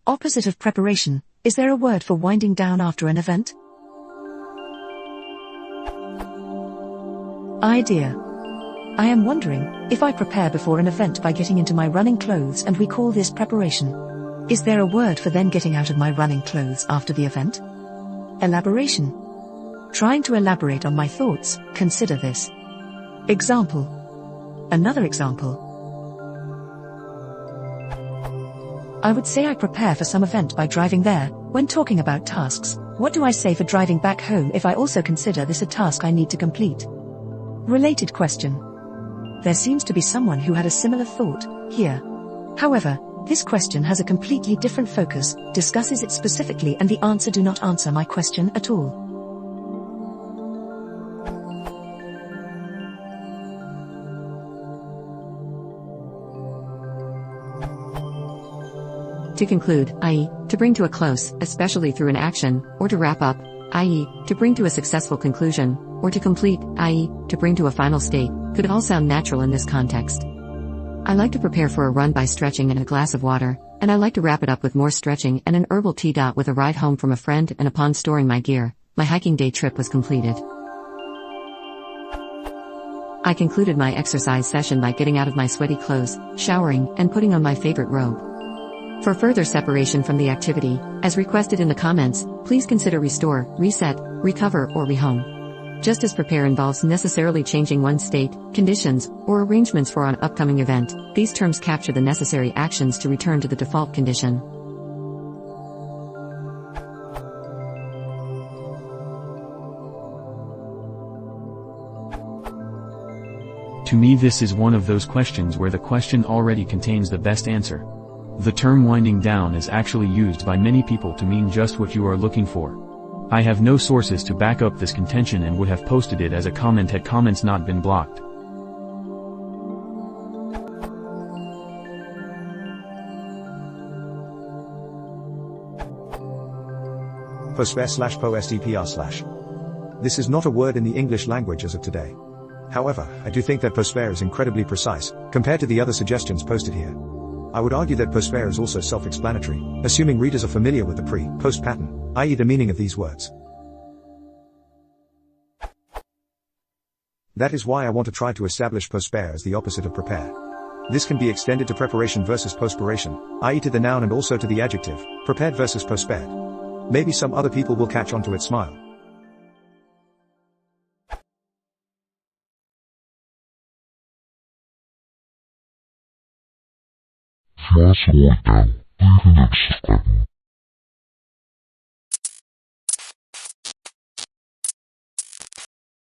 Opposite of preparation, is there a word for winding down after an event? Idea. I am wondering, if I prepare before an event by getting into my running clothes and we call this preparation, is there a word for then getting out of my running clothes after the event? Elaboration. Trying to elaborate on my thoughts, consider this. Example. Another example. I would say I prepare for some event by driving there. When talking about tasks, what do I say for driving back home if I also consider this a task I need to complete? Related question. There seems to be someone who had a similar thought here. However, this question has a completely different focus, discusses it specifically, and the answer do not answer my question at all. To conclude, i.e., to bring to a close, especially through an action, or to wrap up, i.e., to bring to a successful conclusion, or to complete, i.e., to bring to a final state, could all sound natural in this context. I like to prepare for a run by stretching and a glass of water, and I like to wrap it up with more stretching and an herbal tea. With a ride home from a friend, and upon storing my gear, my hiking day trip was completed. I concluded my exercise session by getting out of my sweaty clothes, showering, and putting on my favorite robe. For further separation from the activity, as requested in the comments, please consider restore, reset, recover, or rehome. Just as prepare involves necessarily changing one's state, conditions, or arrangements for an upcoming event, these terms capture the necessary actions to return to the default condition. To me, this is one of those questions where the question already contains the best answer. The term winding down is actually used by many people to mean just what you are looking for. I have no sources to back up this contention and would have posted it as a comment had comments not been blocked. Postspare/postpr/. This is not a word in the English language as of today. However, I do think that postspare is incredibly precise, compared to the other suggestions posted here. I would argue that postspare is also self-explanatory, assuming readers are familiar with the pre-post pattern, i.e. the meaning of these words. That is why I want to try to establish postspare as the opposite of prepare. This can be extended to preparation versus postspiration, i.e. to the noun and also to the adjective, prepared versus postpared. Maybe some other people will catch on to it. Smile. Fast forward down, leaving the